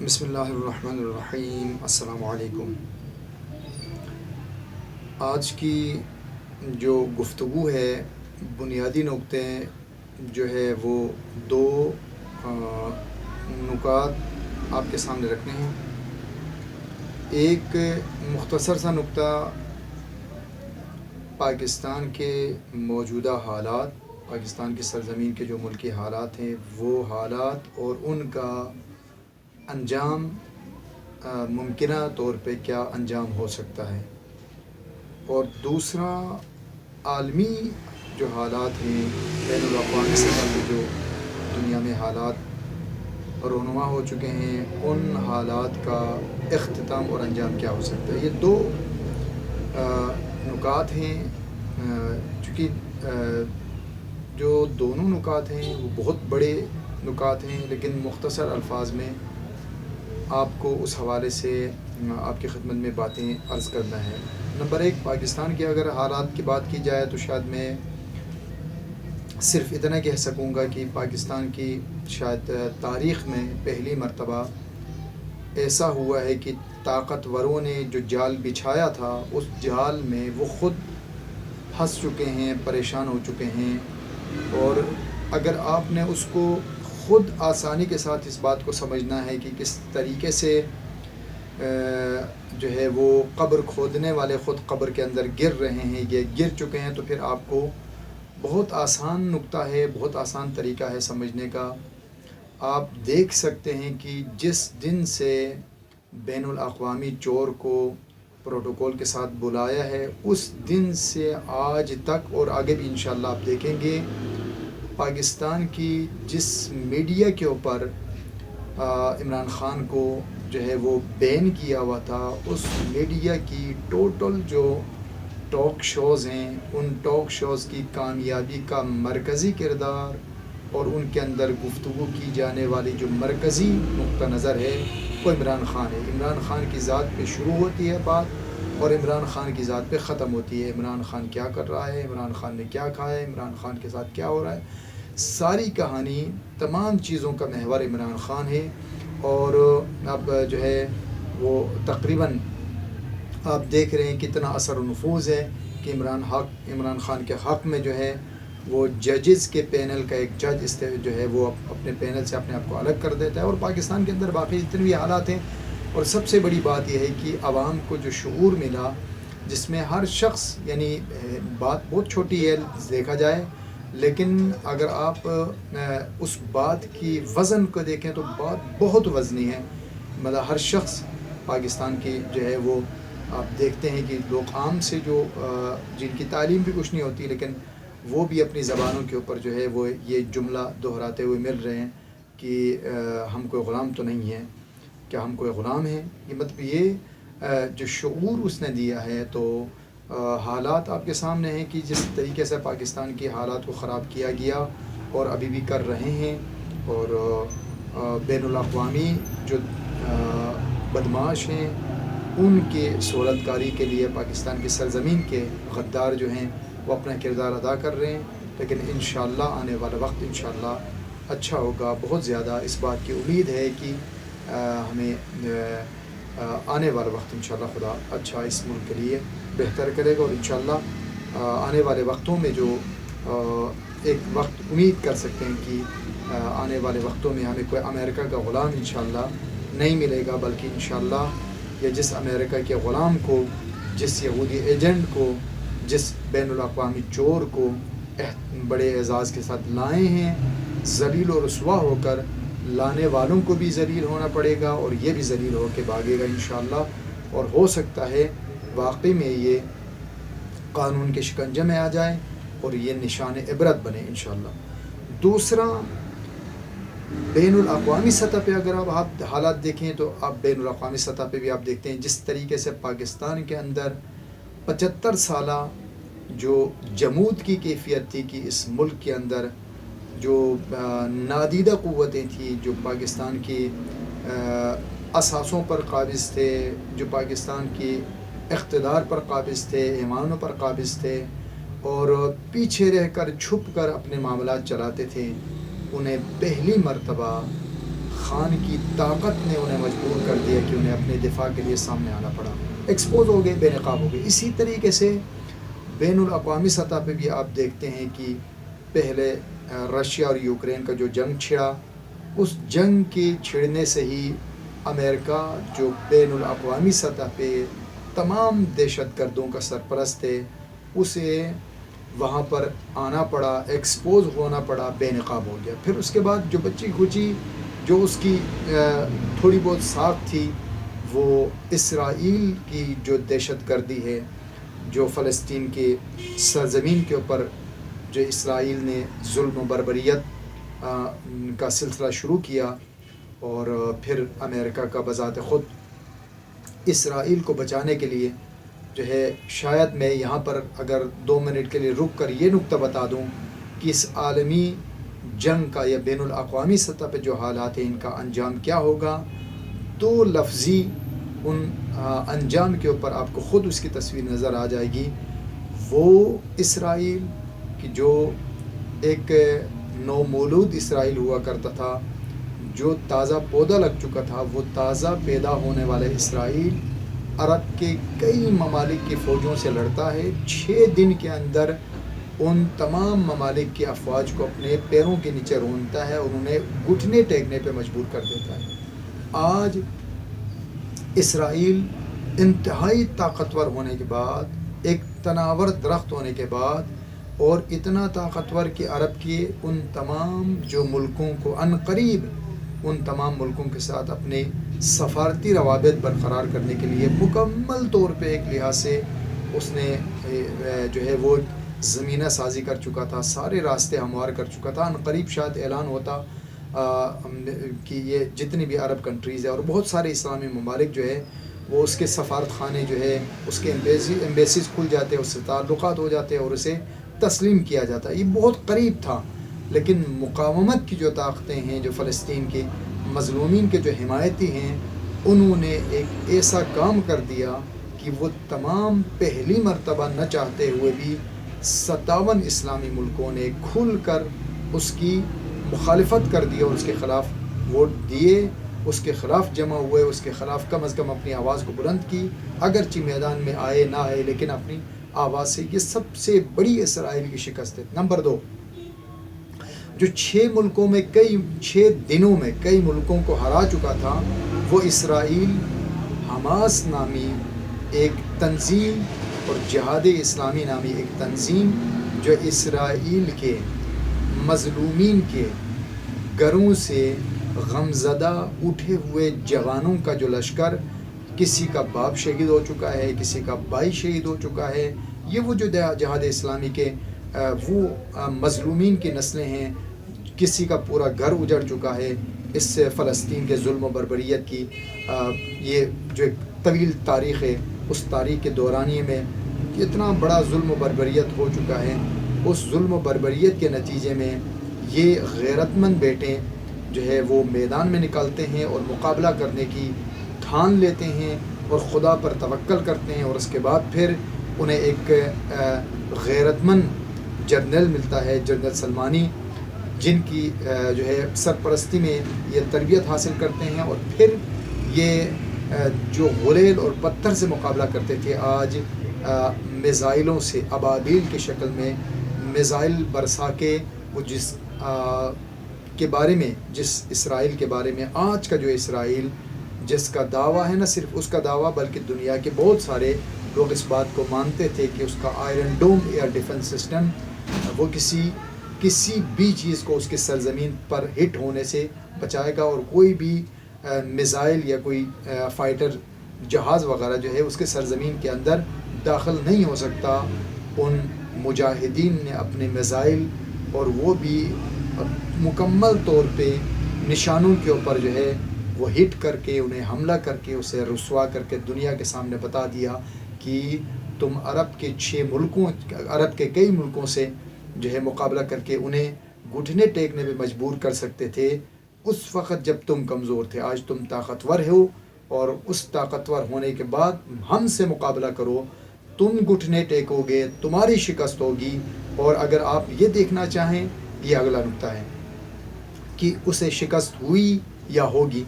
بسم اللہ الرحمن الرحیم۔ السلام علیکم۔ آج کی جو گفتگو ہے، بنیادی نقطے جو ہے وہ دو نکات آپ کے سامنے رکھنے ہیں۔ ایک مختصر سا نقطہ پاکستان کے موجودہ حالات، پاکستان کی سرزمین کے جو ملکی حالات ہیں وہ حالات اور ان کا انجام، ممکنہ طور پہ کیا انجام ہو سکتا ہے، اور دوسرا عالمی جو حالات ہیں، بین الاقوامی سطح پہ جو دنیا میں حالات رونما ہو چکے ہیں، ان حالات کا اختتام اور انجام کیا ہو سکتا ہے۔ یہ دو نکات ہیں، چونکہ جو دونوں نکات ہیں وہ بہت بڑے نکات ہیں، لیکن مختصر الفاظ میں آپ کو اس حوالے سے آپ کی خدمت میں باتیں عرض کرنا ہے۔ نمبر ایک، پاکستان کے اگر حالات کی بات کی جائے تو شاید میں صرف اتنا کہہ سکوں گا کہ پاکستان کی شاید تاریخ میں پہلی مرتبہ ایسا ہوا ہے کہ طاقتوروں نے جو جال بچھایا تھا اس جال میں وہ خود پھنس چکے ہیں، پریشان ہو چکے ہیں، اور اگر آپ نے اس کو خود آسانی کے ساتھ اس بات کو سمجھنا ہے کہ کس طریقے سے جو ہے وہ قبر کھودنے والے خود قبر کے اندر گر رہے ہیں، یہ گر چکے ہیں، تو پھر آپ کو بہت آسان نقطہ ہے، بہت آسان طریقہ ہے سمجھنے کا۔ آپ دیکھ سکتے ہیں کہ جس دن سے بین الاقوامی چور کو پروٹوکول کے ساتھ بلایا ہے، اس دن سے آج تک اور آگے بھی انشاءاللہ آپ دیکھیں گے، پاکستان کی جس میڈیا کے اوپر عمران خان کو جو ہے وہ بین کیا ہوا تھا، اس میڈیا کی ٹوٹل جو ٹاک شوز ہیں، ان ٹاک شوز کی کامیابی کا مرکزی کردار اور ان کے اندر گفتگو کی جانے والی جو مرکزی نقطہ نظر ہے وہ عمران خان ہے۔ عمران خان کی ذات پہ شروع ہوتی ہے بات اور عمران خان کی ذات پہ ختم ہوتی ہے۔ عمران خان کیا کر رہا ہے، عمران خان نے کیا کھایا ہے، عمران خان کے ساتھ کیا ہو رہا ہے، ساری کہانی، تمام چیزوں کا محور عمران خان ہے۔ اور اب جو ہے وہ تقریباً آپ دیکھ رہے ہیں کتنا اثر و نفوذ ہے کہ عمران خان کے حق میں جو ہے وہ ججز کے پینل کا ایک جج جو ہے وہ اپنے پینل سے اپنے آپ کو الگ کر دیتا ہے، اور پاکستان کے اندر باقی جتنے بھی حالات ہیں۔ اور سب سے بڑی بات یہ ہے کہ عوام کو جو شعور ملا، جس میں ہر شخص، یعنی بات بہت چھوٹی ہے دیکھا جائے، لیکن اگر آپ اس بات کی وزن کو دیکھیں تو بات بہت وزنی ہے۔ مطلب ہر شخص پاکستان کی جو ہے وہ آپ دیکھتے ہیں کہ لوگ عام سے جو جن کی تعلیم بھی کچھ نہیں ہوتی، لیکن وہ بھی اپنی زبانوں کے اوپر جو ہے وہ یہ جملہ دہراتے ہوئے مل رہے ہیں کہ ہم کوئی غلام تو نہیں ہیں، کیا ہم کوئی غلام ہیں؟ یہ مطلب یہ جو شعور اس نے دیا ہے۔ تو حالات آپ کے سامنے ہیں کہ جس طریقے سے پاکستان کی حالات کو خراب کیا گیا اور ابھی بھی کر رہے ہیں، اور بین الاقوامی جو بدماش ہیں ان کے صورت کاری کے لیے پاکستان کی سرزمین کے غدار جو ہیں وہ اپنا کردار ادا کر رہے ہیں، لیکن انشاءاللہ آنے والا وقت انشاءاللہ اچھا ہوگا۔ بہت زیادہ اس بات کی امید ہے کہ ہمیں آنے والا وقت انشاءاللہ خدا اچھا اس ملک کے لیے بہتر کرے گا، اور انشاءاللہ آنے والے وقتوں میں جو ایک وقت امید کر سکتے ہیں کہ آنے والے وقتوں میں ہمیں کوئی امریکہ کا غلام انشاءاللہ نہیں ملے گا، بلکہ انشاءاللہ یہ جس امریکہ کے غلام کو، جس یہودی ایجنٹ کو، جس بین الاقوامی چور کو بڑے اعزاز کے ساتھ لائے ہیں، ذلیل و رسوا ہو کر لانے والوں کو بھی ذلیل ہونا پڑے گا اور یہ بھی ذلیل ہو کے بھاگے گا انشاءاللہ، اور ہو سکتا ہے واقعی میں یہ قانون کے شکنجے میں آ جائے اور یہ نشان عبرت بنے انشاءاللہ۔ دوسرا، بین الاقوامی سطح پہ اگر آپ حالات دیکھیں تو آپ بین الاقوامی سطح پہ بھی آپ دیکھتے ہیں جس طریقے سے پاکستان کے اندر 75 سالہ جو جمود کی کیفیت تھی کہ اس ملک کے اندر جو نادیدہ قوتیں تھیں، جو پاکستان کی اساسوں پر قابض تھے، جو پاکستان کی اقتدار پر قابض تھے، ایمانوں پر قابض تھے، اور پیچھے رہ کر چھپ کر اپنے معاملات چلاتے تھے، انہیں پہلی مرتبہ خان کی طاقت نے انہیں مجبور کر دیا کہ انہیں اپنے دفاع کے لیے سامنے آنا پڑا، ایکسپوز ہو گئے، بے نقاب ہو گئے۔ اسی طریقے سے بین الاقوامی سطح پہ بھی آپ دیکھتے ہیں کہ پہلے رشیا اور یوکرین کا جو جنگ چھڑا، اس جنگ کے چھڑنے سے ہی امریکہ جو بین الاقوامی سطح پہ تمام دہشت گردوں کا سرپرست ہے، اسے وہاں پر آنا پڑا، ایکسپوز ہونا پڑا، بے نقاب ہو گیا۔ پھر اس کے بعد جو بچی کھچی جو اس کی تھوڑی بہت ساکھ تھی، وہ اسرائیل کی جو دہشت گردی ہے، جو فلسطین کے سرزمین کے اوپر جو اسرائیل نے ظلم و بربریت کا سلسلہ شروع کیا، اور پھر امریکہ کا بذات خود اسرائیل کو بچانے کے لیے جو ہے، شاید میں یہاں پر اگر 2 منٹ کے لیے رک کر یہ نقطہ بتا دوں کہ اس عالمی جنگ کا یا بین الاقوامی سطح پہ جو حالات ہیں، ان کا انجام کیا ہوگا، تو لفظی ان انجام کے اوپر آپ کو خود اس کی تصویر نظر آ جائے گی۔ وہ اسرائیل کی جو ایک نومولود اسرائیل ہوا کرتا تھا، جو تازہ پودا لگ چکا تھا، وہ تازہ پیدا ہونے والے اسرائیل عرب کے کئی ممالک کی فوجوں سے لڑتا ہے، 6 دن کے اندر ان تمام ممالک کی افواج کو اپنے پیروں کے نیچے رونتا ہے اور انہیں گھٹنے ٹیکنے پہ مجبور کر دیتا ہے۔ آج اسرائیل انتہائی طاقتور ہونے کے بعد، ایک تناور درخت ہونے کے بعد، اور اتنا طاقتور کہ عرب کے ان تمام جو ملکوں کو عنقریب ان تمام ملکوں کے ساتھ اپنے سفارتی روابط برقرار کرنے کے لیے مکمل طور پہ ایک لحاظ سے اس نے جو ہے وہ زمینہ سازی کر چکا تھا، سارے راستے ہموار کر چکا تھا۔ عنقریب شاید اعلان ہوتا کہ یہ جتنی بھی عرب کنٹریز ہیں اور بہت سارے اسلامی ممالک جو ہے وہ اس کے سفارت خانے جو ہے اس کے ایمبیسیز کھل جاتے، اس سے تعلقات ہو جاتے اور اسے تسلیم کیا جاتا۔ یہ بہت قریب تھا، لیکن مقاومت کی جو طاقتیں ہیں، جو فلسطین کے مظلومین کے جو حمایتی ہیں، انہوں نے ایک ایسا کام کر دیا کہ وہ تمام پہلی مرتبہ نہ چاہتے ہوئے بھی 57 اسلامی ملکوں نے کھل کر اس کی مخالفت کر دی اور اس کے خلاف ووٹ دیے، اس کے خلاف جمع ہوئے، اس کے خلاف کم از کم اپنی آواز کو بلند کی، اگرچہ میدان میں آئے نہ آئے لیکن اپنی آواز سے۔ یہ سب سے بڑی اسرائیل کی شکست ہے۔ نمبر 2، جو 6 ملکوں میں 6 دنوں میں کئی ملکوں کو ہرا چکا تھا، وہ اسرائیل حماس نامی ایک تنظیم اور جہاد اسلامی نامی ایک تنظیم، جو اسرائیل کے مظلومین کے گھروں سے غمزدہ اٹھے ہوئے جوانوں کا جو لشکر، کسی کا باپ شہید ہو چکا ہے، کسی کا بھائی شہید ہو چکا ہے، یہ وہ جو جہاد اسلامی کے وہ مظلومین کی نسلیں ہیں، کسی کا پورا گھر اجڑ چکا ہے۔ اس سے فلسطین کے ظلم و بربریت کی یہ جو ایک طویل تاریخ ہے، اس تاریخ کے دورانیے میں اتنا بڑا ظلم و بربریت ہو چکا ہے۔ اس ظلم و بربریت کے نتیجے میں یہ غیرت مند بیٹے جو ہے وہ میدان میں نکلتے ہیں اور مقابلہ کرنے کی ٹھان لیتے ہیں اور خدا پر توکل کرتے ہیں، اور اس کے بعد پھر انہیں ایک غیرت مند جرنل ملتا ہے، جنرل سلمانی، جن کی جو ہے سرپرستی میں یہ تربیت حاصل کرتے ہیں، اور پھر یہ جو غلیل اور پتھر سے مقابلہ کرتے تھے، آج میزائلوں سے ابابیل کی شکل میں میزائل برسا کے وہ جس کے بارے میں، جس اسرائیل کے بارے میں آج کا جو اسرائیل جس کا دعویٰ ہے، نہ صرف اس کا دعویٰ بلکہ دنیا کے بہت سارے لوگ اس بات کو مانتے تھے کہ اس کا Iron Dome air defence system وہ کسی بھی چیز کو اس کے سرزمین پر ہٹ ہونے سے بچائے گا، اور کوئی بھی میزائل یا کوئی فائٹر جہاز وغیرہ جو ہے اس کے سرزمین کے اندر داخل نہیں ہو سکتا۔ ان مجاہدین نے اپنے میزائل اور وہ بھی مکمل طور پہ نشانوں کے اوپر جو ہے وہ ہٹ کر کے انہیں حملہ کر کے اسے رسوا کر کے دنیا کے سامنے بتا دیا کہ تم عرب کے کئی ملکوں سے جو ہے مقابلہ کر کے انہیں گھٹنے ٹیکنے میں مجبور کر سکتے تھے اس وقت جب تم کمزور تھے۔ آج تم طاقتور ہو، اور اس طاقتور ہونے کے بعد ہم سے مقابلہ کرو، تم گھٹنے ٹیکو گے، تمہاری شکست ہوگی۔ اور اگر آپ یہ دیکھنا چاہیں، یہ اگلا نقطہ ہے کہ اسے شکست ہوئی یا ہوگی،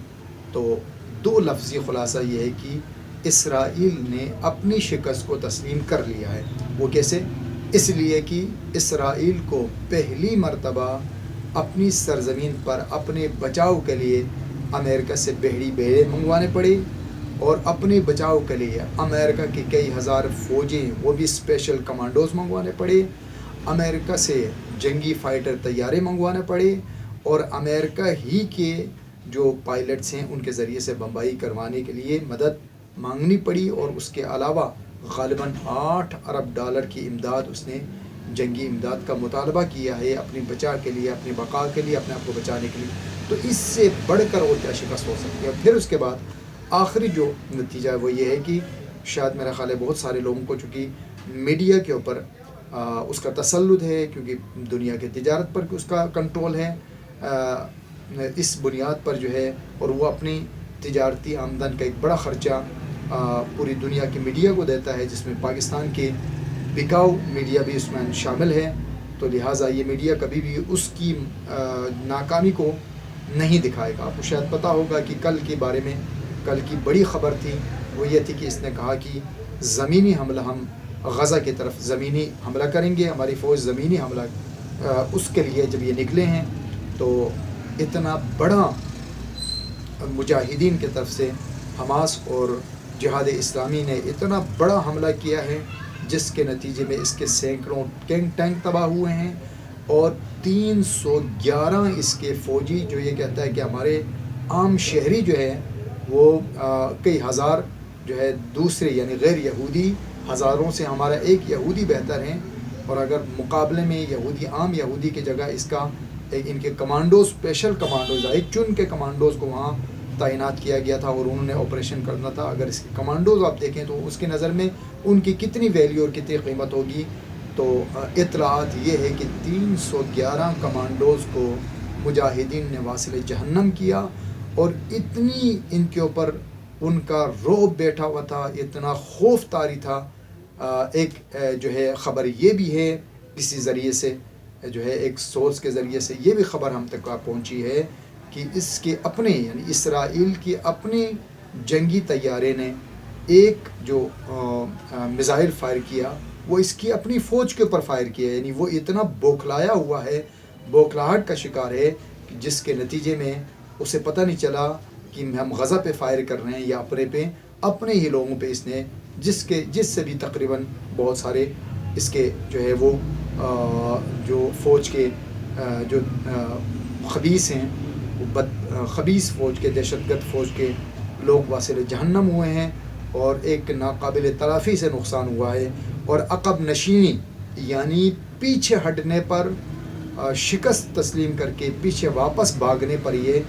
تو دو لفظی خلاصہ یہ ہے کہ اسرائیل نے اپنی شکست کو تسلیم کر لیا ہے۔ وہ کیسے؟ اس لیے کہ اسرائیل کو پہلی مرتبہ اپنی سرزمین پر اپنے بچاؤ کے لیے امریکہ سے بحری بیڑے منگوانے پڑے، اور اپنے بچاؤ کے لیے امریکہ کے کئی ہزار فوجیں، وہ بھی اسپیشل کمانڈوز منگوانے پڑے، امریکہ سے جنگی فائٹر طیارے منگوانے پڑے، اور امریکہ ہی کے جو پائلٹس ہیں ان کے ذریعے سے بمبائی کروانے کے لیے مدد مانگنی پڑی، اور اس کے علاوہ غالباً $8 ارب کی امداد اس نے جنگی امداد کا مطالبہ کیا ہے اپنے بچاء کے لیے، اپنی بقا کے لیے، اپنے آپ کو بچانے کے لیے۔ تو اس سے بڑھ کر اور کیا شکست ہو سکتی ہے؟ پھر اس کے بعد آخری جو نتیجہ ہے وہ یہ ہے کہ شاید میرا خیال ہے بہت سارے لوگوں کو، چونکہ میڈیا کے اوپر اس کا تسلط ہے، کیونکہ دنیا کی تجارت پر اس کا کنٹرول ہے، اس بنیاد پر جو ہے، اور وہ اپنی تجارتی آمدن کا ایک بڑا خرچہ پوری دنیا کی میڈیا کو دیتا ہے، جس میں پاکستان کے بکاؤ میڈیا بھی اس میں شامل ہے، تو لہٰذا یہ میڈیا کبھی بھی اس کی ناکامی کو نہیں دکھائے گا۔ آپ کو شاید پتہ ہوگا کہ کل کے بارے میں، کل کی بڑی خبر تھی وہ یہ تھی کہ اس نے کہا کہ زمینی حملہ، ہم غزہ کی طرف زمینی حملہ کریں گے، ہماری فوج زمینی حملہ اس کے لیے جب یہ نکلے ہیں، تو اتنا بڑا مجاہدین کی طرف سے حماس اور جہاد اسلامی نے اتنا بڑا حملہ کیا ہے، جس کے نتیجے میں اس کے سینکڑوں ٹینک تباہ ہوئے ہیں، اور 311 اس کے فوجی، جو یہ کہتا ہے کہ ہمارے عام شہری جو ہے وہ کئی ہزار جو ہے دوسرے یعنی غیر یہودی ہزاروں سے ہمارا ایک یہودی بہتر ہیں، اور اگر مقابلے میں یہودی، عام یہودی کی جگہ اس کا ان کے کمانڈوز، اسپیشل کمانڈوز آئے، چن کے کمانڈوز کو وہاں تعینات کیا گیا تھا اور انہوں نے آپریشن کرنا تھا۔ اگر اس کے کمانڈوز آپ دیکھیں تو اس کی نظر میں ان کی کتنی ویلیو اور کتنی قیمت ہوگی، تو اطلاعات یہ ہے کہ 311 کمانڈوز کو مجاہدین نے واصل جہنم کیا، اور اتنی ان کے اوپر ان کا رعب بیٹھا ہوا تھا، اتنا خوف طاری تھا۔ ایک جو ہے خبر یہ بھی ہے کسی ذریعے سے، جو ہے ایک سورس کے ذریعے سے یہ بھی خبر ہم تک پہنچی ہے کہ اس کے اپنے یعنی اسرائیل کے اپنے جنگی طیارے نے ایک جو میزائل فائر کیا، وہ اس کی اپنی فوج کے اوپر فائر کیا، یعنی وہ اتنا بوکھلایا ہوا ہے، بوکھلاہٹ کا شکار ہے، کہ جس کے نتیجے میں اسے پتہ نہیں چلا کہ ہم غزہ پہ فائر کر رہے ہیں یا اپنے ہی لوگوں پہ اس نے، جس سے بھی تقریباً بہت سارے اس کے جو ہے وہ جو فوج کے جو خبیث ہیں، خبیث فوج کے، دہشت گرد فوج کے لوگ واصل جہنم ہوئے ہیں، اور ایک ناقابل تلافی سے نقصان ہوا ہے، اور عقب نشینی یعنی پیچھے ہٹنے پر، شکست تسلیم کر کے پیچھے واپس بھاگنے پر، یہ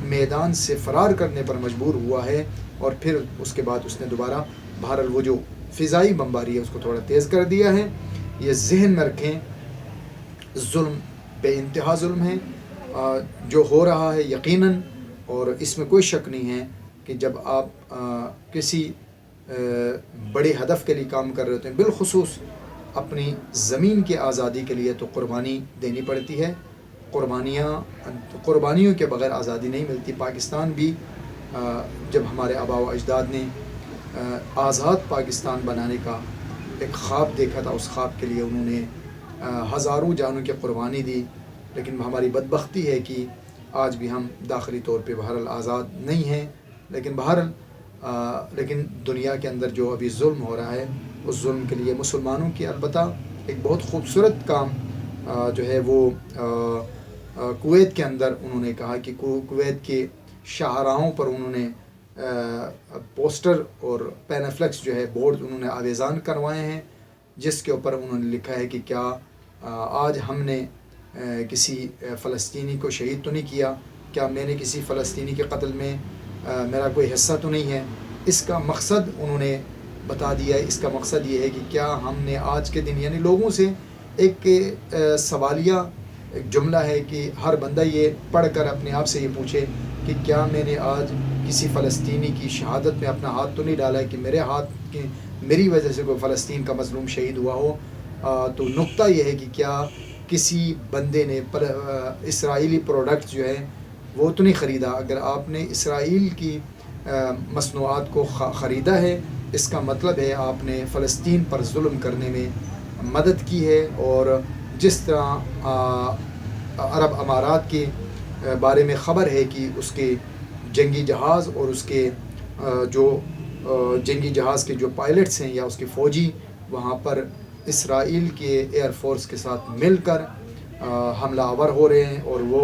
میدان سے فرار کرنے پر مجبور ہوا ہے، اور پھر اس کے بعد اس نے دوبارہ بہرحال وہ جو فضائی بمباری ہے اس کو تھوڑا تیز کر دیا ہے۔ یہ ذہن میں رکھیں، ظلم بے انتہا ظلم ہے جو ہو رہا ہے یقیناً، اور اس میں کوئی شک نہیں ہے کہ جب آپ کسی بڑے ہدف کے لیے کام کر رہے ہوتے ہیں، بالخصوص اپنی زمین کی آزادی کے لیے، تو قربانی دینی پڑتی ہے۔ قربانیوں کے بغیر آزادی نہیں ملتی۔ پاکستان بھی جب ہمارے آباء و اجداد نے آزاد پاکستان بنانے کا ایک خواب دیکھا تھا، اس خواب کے لیے انہوں نے ہزاروں جانوں کی قربانی دی، لیکن ہماری بدبختی ہے کہ آج بھی ہم داخلی طور پہ بہرحال آزاد نہیں ہیں، لیکن دنیا کے اندر جو ابھی ظلم ہو رہا ہے، اس ظلم کے لیے مسلمانوں کی البتہ ایک بہت خوبصورت کام جو ہے وہ کویت کے اندر انہوں نے کہا کہ کویت کے شاہراہوں پر انہوں نے پوسٹر اور پینفلیکس جو ہے بورڈ انہوں نے آویزان کروائے ہیں، جس کے اوپر انہوں نے لکھا ہے کہ کیا آج ہم نے کسی فلسطینی کو شہید تو نہیں کیا، کیا میں نے کسی فلسطینی کے قتل میں میرا کوئی حصہ تو نہیں ہے۔ اس کا مقصد انہوں نے بتا دیا ہے۔ اس کا مقصد یہ ہے کہ کیا ہم نے آج کے دن، یعنی لوگوں سے ایک سوالیہ ایک جملہ ہے کہ ہر بندہ یہ پڑھ کر اپنے آپ سے یہ پوچھے کہ کیا میں نے آج کسی فلسطینی کی شہادت میں اپنا ہاتھ تو نہیں ڈالا ہے، کہ میری وجہ سے کوئی فلسطین کا مظلوم شہید ہوا ہو۔ تو نقطہ یہ ہے کہ کیا کسی بندے نے اسرائیلی پروڈکٹس جو ہیں وہ تو نہیں خریدا. اگر آپ نے اسرائیل کی مصنوعات کو خریدا ہے، اس کا مطلب ہے آپ نے فلسطین پر ظلم کرنے میں مدد کی ہے. اور جس طرح عرب امارات کے بارے میں خبر ہے کہ اس کے جنگی جہاز اور اس کے جو جنگی جہاز کے جو پائلٹس ہیں یا اس کے فوجی وہاں پر اسرائیل کے ایئر فورس کے ساتھ مل کر حملہ آور ہو رہے ہیں اور وہ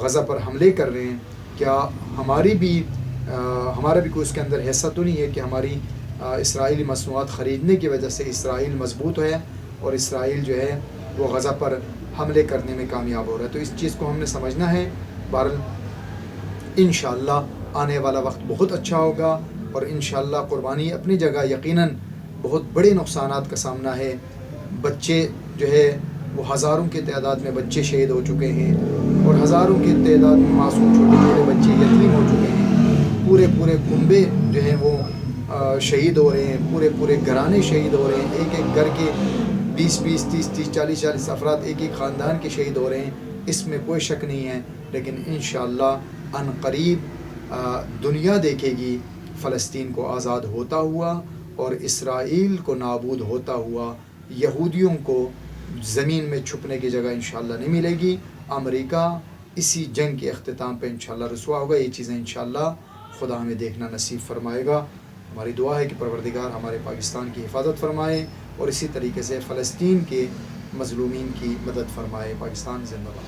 غزہ پر حملے کر رہے ہیں، کیا ہمارا بھی کوئی اس کے اندر حصہ تو نہیں ہے کہ ہماری اسرائیلی مصنوعات خریدنے کی وجہ سے اسرائیل مضبوط ہے اور اسرائیل جو ہے وہ غزہ پر حملے کرنے میں کامیاب ہو رہا ہے؟ تو اس چیز کو ہم نے سمجھنا ہے. بہرحال انشاءاللہ آنے والا وقت بہت اچھا ہوگا، اور انشاءاللہ قربانی اپنی جگہ یقیناً بہت بڑے نقصانات کا سامنا ہے. بچے جو ہے وہ ہزاروں کی تعداد میں بچے شہید ہو چکے ہیں، اور ہزاروں کی تعداد میں معصوم چھوٹے چھوٹے بچے یتیم ہو چکے ہیں. پورے کنبے جو ہیں وہ شہید ہو رہے ہیں، پورے گھرانے شہید ہو رہے ہیں. ایک گھر کے 20 30 40 افراد ایک خاندان کے شہید ہو رہے ہیں. اس میں کوئی شک نہیں ہے. لیکن انشاءاللہ ان قریب دنیا دیکھے گی فلسطین کو آزاد ہوتا ہوا اور اسرائیل کو نابود ہوتا ہوا. یہودیوں کو زمین میں چھپنے کی جگہ انشاءاللہ نہیں ملے گی. امریکہ اسی جنگ کے اختتام پہ انشاءاللہ رسوا ہوگا. یہ چیزیں انشاءاللہ خدا ہمیں دیکھنا نصیب فرمائے گا. ہماری دعا ہے کہ پروردگار ہمارے پاکستان کی حفاظت فرمائے اور اسی طریقے سے فلسطین کے مظلومین کی مدد فرمائے. پاکستان زندہ باد.